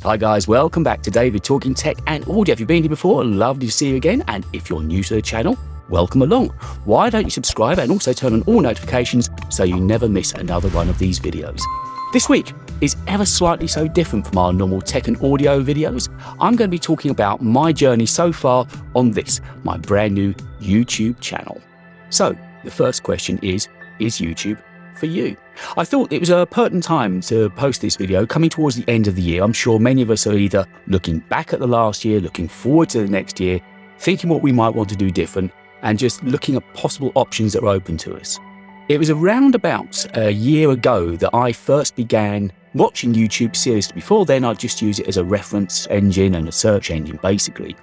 Hi guys, welcome back to David Talking Tech and Audio. If you've been here before, lovely to see you again. And if you're new to the channel, welcome along. Why don't you subscribe and also turn on all notifications so you never miss another one of these videos. This week is ever slightly so different from our normal tech and audio videos. I'm going to be talking about my journey so far on this, my brand new YouTube channel. So the first question is YouTube for you? I thought it was a pertinent time to post this video coming towards the end of the year. I'm sure many of us are either looking back at the last year, looking forward to the next year, thinking what we might want to do different, and just looking at possible options that are open to us. It was around about a year ago that I first began watching YouTube seriously. Before then, I'd just use it as a reference engine and a search engine, basically.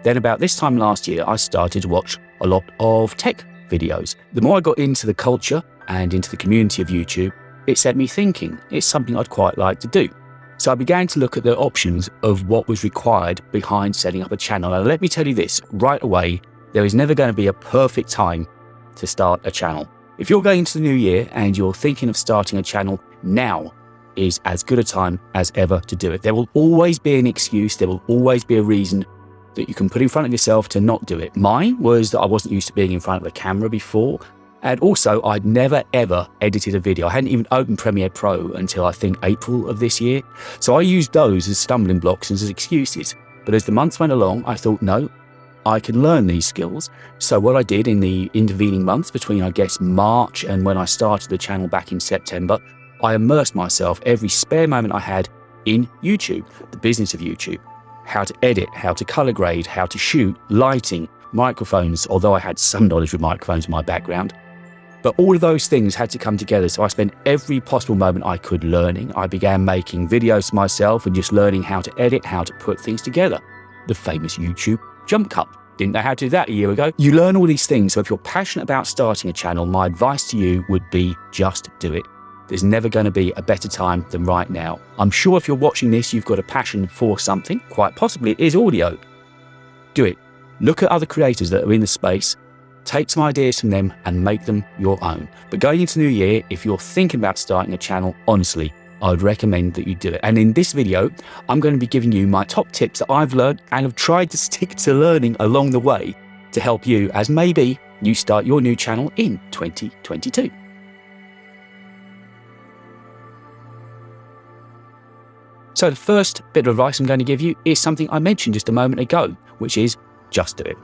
Then about this time last year, I started to watch a lot of tech videos. The more I got into the culture and into the community of YouTube, it set me thinking it's something I'd quite like to do. So I began to look at the options of what was required behind setting up a channel. And let me tell you this right away, there is never going to be a perfect time to start a channel. If you're going into the new year and you're thinking of starting a channel, now is as good a time as ever to do it. There will always be an excuse, there will always be a reason that you can put in front of yourself to not do it. Mine was that I wasn't used to being in front of a camera before. And also, I'd never ever edited a video. I hadn't even opened Premiere Pro until I think April of this year. So I used those as stumbling blocks and as excuses. But as the months went along, I thought, no, I can learn these skills. So what I did in the intervening months between, I guess, March and when I started the channel back in September, I immersed myself every spare moment I had in YouTube, the business of YouTube. How to edit, how to color grade, how to shoot, lighting, microphones, although I had some knowledge with microphones in my background. But all of those things had to come together, so I spent every possible moment I could learning. I began making videos myself and just learning how to edit, how to put things together. The famous YouTube jump cut. Didn't know how to do that a year ago. You learn all these things, so if you're passionate about starting a channel, my advice to you would be just do it. There's never going to be a better time than right now. I'm sure if you're watching this, you've got a passion for something. Quite possibly it is audio. Do it. Look at other creators that are in the space. Take some ideas from them and make them your own. But going into the new year, if you're thinking about starting a channel, honestly, I would recommend that you do it. And in this video, I'm going to be giving you my top tips that I've learned and have tried to stick to learning along the way to help you as maybe you start your new channel in 2022. So the first bit of advice I'm going to give you is something I mentioned just a moment ago, which is just do it.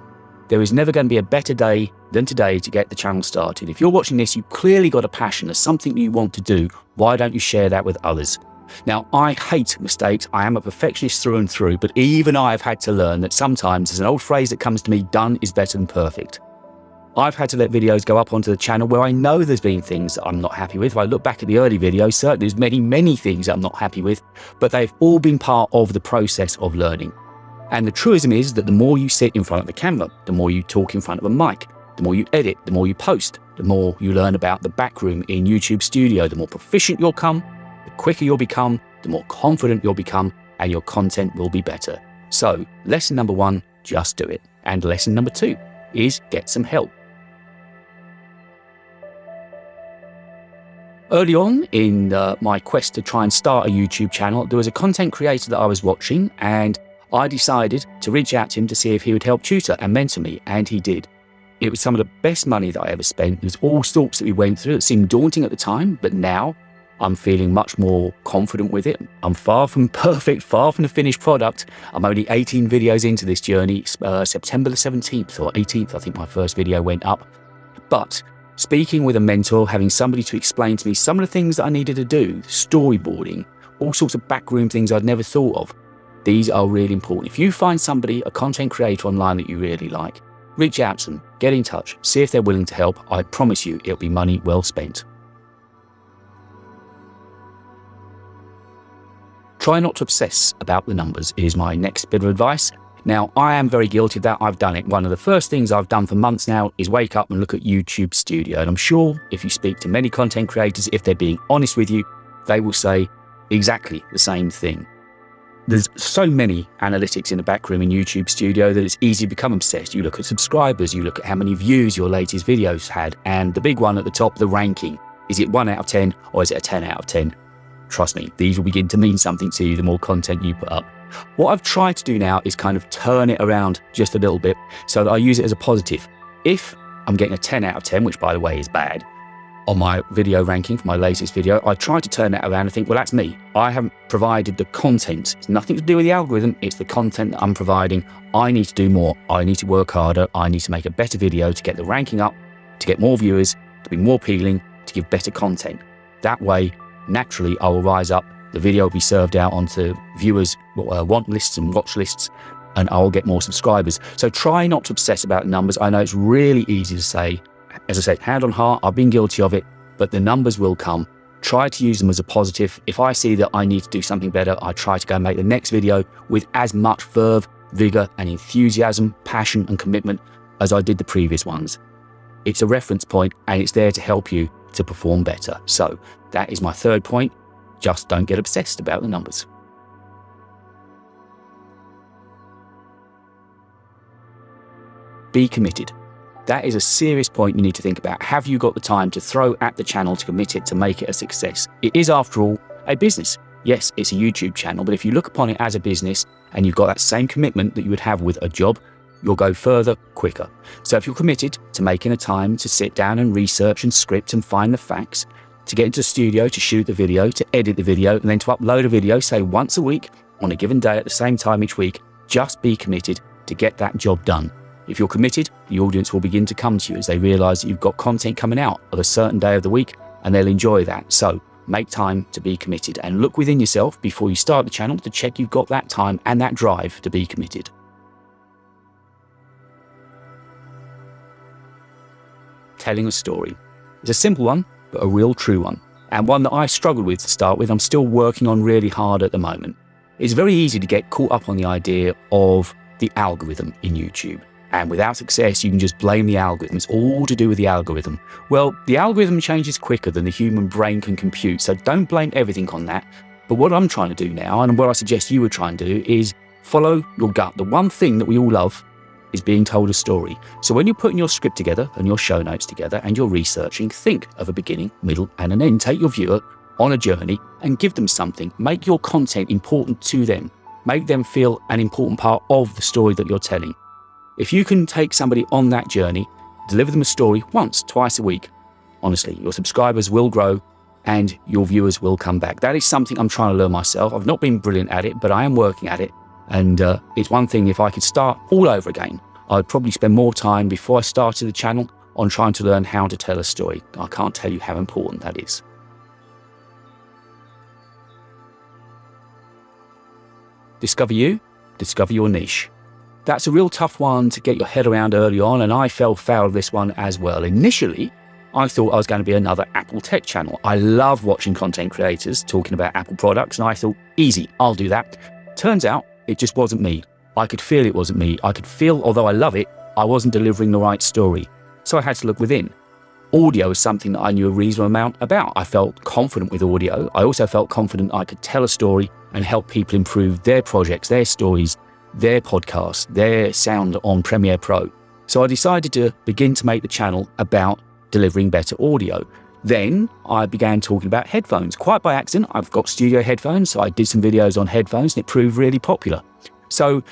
There is never going to be a better day than today to get the channel started. If you're watching this, you've clearly got a passion, there's something you want to do. Why don't you share that with others? Now, I hate mistakes. I am a perfectionist through and through, but even I have had to learn that sometimes there's an old phrase that comes to me, done is better than perfect. I've had to let videos go up onto the channel where I know there's been things that I'm not happy with. If I look back at the early videos, certainly there's many things that I'm not happy with, but they've all been part of the process of learning. And the truism is that the more you sit in front of the camera, the more you talk in front of a mic, the more you edit, the more you post, the more you learn about the back room in YouTube Studio, the more proficient you'll become, the quicker you'll become, the more confident you'll become, and your content will be better. So lesson number one, just do it. And lesson number two is get some help. Early on in my quest to try and start a YouTube channel, there was a content creator that I was watching, and I decided to reach out to him to see if he would help tutor and mentor me, and he did. It was some of the best money that I ever spent. There's all sorts that we went through. It seemed daunting at the time, but now I'm feeling much more confident with it. I'm far from perfect, far from the finished product. I'm only 18 videos into this journey. September the 17th or 18th, I think my first video went up. But speaking with a mentor, having somebody to explain to me some of the things that I needed to do, storyboarding, all sorts of backroom things I'd never thought of, these are really important. If you find somebody, a content creator online that you really like, reach out to them, get in touch, see if they're willing to help. I promise you it'll be money well spent. Try not to obsess about the numbers is my next bit of advice. Now, I am very guilty of that. I've done it. One of the first things I've done for months now is wake up and look at YouTube Studio. And I'm sure if you speak to many content creators, if they're being honest with you, they will say exactly the same thing. There's so many analytics in the back room in YouTube Studio that it's easy to become obsessed. You look at subscribers, you look at how many views your latest videos had, and the big one at the top, the ranking. Is it 1 out of 10 or is it a 10 out of 10? Trust me, these will begin to mean something to you the more content you put up. What I've tried to do now is kind of turn it around just a little bit so that I use it as a positive. If I'm getting a 10 out of 10, which by the way is bad, on my video ranking for my latest video, I try to turn that around and think, well, that's me. I haven't provided the content. It's nothing to do with the algorithm. It's the content that I'm providing. I need to do more. I need to work harder. I need to make a better video to get the ranking up, to get more viewers, to be more appealing, to give better content. That way, naturally, I will rise up. The video will be served out onto viewers' want lists and watch lists, and I'll get more subscribers. So try not to obsess about numbers. I know it's really easy to say. As I said, hand on heart, I've been guilty of it, but the numbers will come. Try to use them as a positive. If I see that I need to do something better, I try to go and make the next video with as much verve, vigor and enthusiasm, passion and commitment as I did the previous ones. It's a reference point and it's there to help you to perform better. So that is my third point. Just don't get obsessed about the numbers. Be committed. That is a serious point you need to think about. Have you got the time to throw at the channel, to commit it, to make it a success? It is, after all, a business. Yes, it's a YouTube channel, but if you look upon it as a business and you've got that same commitment that you would have with a job, you'll go further quicker. So if you're committed to making a time to sit down and research and script and find the facts, to get into the studio, to shoot the video, to edit the video, and then to upload a video, say once a week, on a given day at the same time each week, just be committed to get that job done. If you're committed, the audience will begin to come to you as they realise that you've got content coming out of a certain day of the week, and they'll enjoy that. So make time to be committed and look within yourself before you start the channel to check you've got that time and that drive to be committed. Telling a story. It's a simple one, but a real true one, and one that I struggled with to start with. I'm still working on really hard at the moment. It's very easy to get caught up on the idea of the algorithm in YouTube. And without success, you can just blame the algorithm. It's all to do with the algorithm. Well, the algorithm changes quicker than the human brain can compute, so don't blame everything on that. But what I'm trying to do now, and what I suggest you would try and do, is follow your gut. The one thing that we all love is being told a story. So when you're putting your script together and your show notes together and you're researching, think of a beginning, middle and an end. Take your viewer on a journey and give them something. Make your content important to them. Make them feel an important part of the story that you're telling. If you can take somebody on that journey, deliver them a story once, twice a week, honestly, your subscribers will grow and your viewers will come back. That is something I'm trying to learn myself. I've not been brilliant at it, but I am working at it. And it's one thing, if I could start all over again, I'd probably spend more time before I started the channel on trying to learn how to tell a story. I can't tell you how important that is. Discover you, discover your niche. That's a real tough one to get your head around early on, and I fell foul of this one as well. Initially, I thought I was going to be another Apple tech channel. I love watching content creators talking about Apple products, and I thought, easy, I'll do that. Turns out, it just wasn't me. I could feel it wasn't me. I could feel, although I love it, I wasn't delivering the right story. So I had to look within. Audio is something that I knew a reasonable amount about. I felt confident with audio. I also felt confident I could tell a story and help people improve their projects, their stories, their podcasts, their sound on Premiere Pro. So I decided to begin to make the channel about delivering better audio. Then I began talking about headphones. Quite by accident, I've got studio headphones, so I did some videos on headphones and it proved really popular. So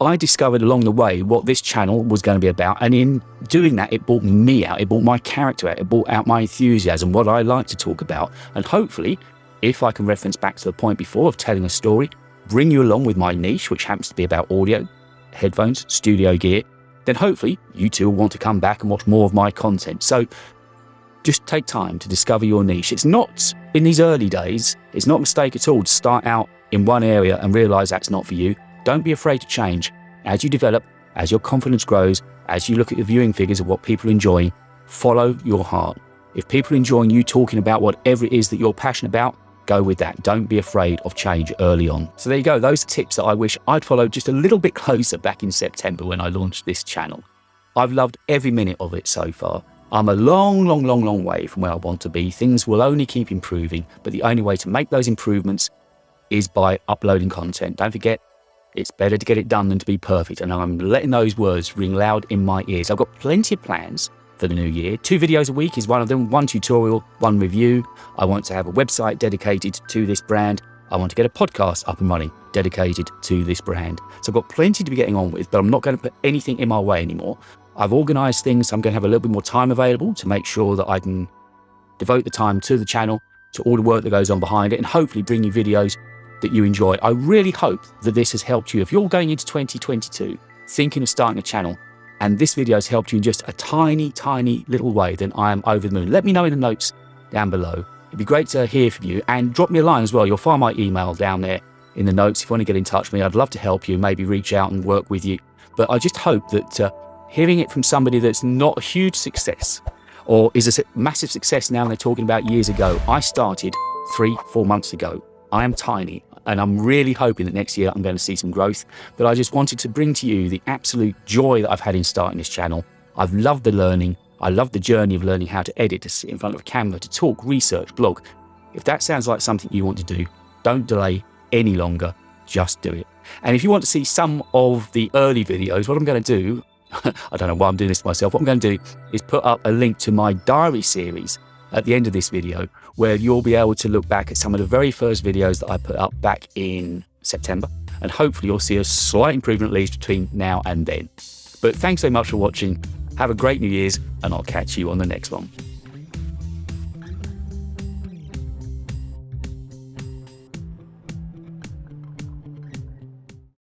I discovered along the way what this channel was going to be about, and in doing that, it brought me out, it brought my character out, it brought out my enthusiasm, what I like to talk about, and hopefully, if I can reference back to the point before of telling a story, bring you along with my niche, which happens to be about audio, headphones, studio gear, then hopefully you too will want to come back and watch more of my content. So just take time to discover your niche. It's not, in these early days, it's not a mistake at all to start out in one area and realize that's not for you. Don't be afraid to change. As you develop, as your confidence grows, as you look at the viewing figures of what people are enjoying, follow your heart. If people are enjoying you talking about whatever it is that you're passionate about, go with that. Don't be afraid of change early on. So there you go. Those are tips that I wish I'd followed just a little bit closer back in September when I launched this channel. I've loved every minute of it so far. I'm a long way from where I want to be. Things will only keep improving, but the only way to make those improvements is by uploading content. Don't forget, it's better to get it done than to be perfect. And I'm letting those words ring loud in my ears. I've got plenty of plans for the new year. 2 videos a week is one of them, 1 tutorial, 1 review. I want to have a website dedicated to this brand. I want to get a podcast up and running dedicated to this brand. So I've got plenty to be getting on with, but I'm not going to put anything in my way anymore. I've organised things, so I'm going to have a little bit more time available to make sure that I can devote the time to the channel, to all the work that goes on behind it, and hopefully bring you videos that you enjoy. I really hope that this has helped you. If you're going into 2022 thinking of starting a channel, and this video has helped you in just a tiny, tiny little way, then I am over the moon. Let me know in the notes down below. It'd be great to hear from you, and drop me a line as well. You'll find my email down there in the notes if you want to get in touch with me. I'd love to help you, maybe reach out and work with you. But I just hope that hearing it from somebody that's not a huge success, or is a massive success now and they're talking about years ago. I started 3-4 months ago. I am tiny, and I'm really hoping that next year I'm going to see some growth. But I just wanted to bring to you the absolute joy that I've had in starting this channel. I've loved the learning. I love the journey of learning how to edit, to sit in front of a camera, to talk, research, blog. If that sounds like something you want to do, don't delay any longer, just do it. And if you want to see some of the early videos, what I'm going to do, I don't know why I'm doing this to myself, what I'm going to do is put up a link to my diary series at the end of this video, where you'll be able to look back at some of the very first videos that I put up back in September, and hopefully you'll see a slight improvement at least between now and then. But thanks so much for watching. Have a great New Year's, and I'll catch you on the next one.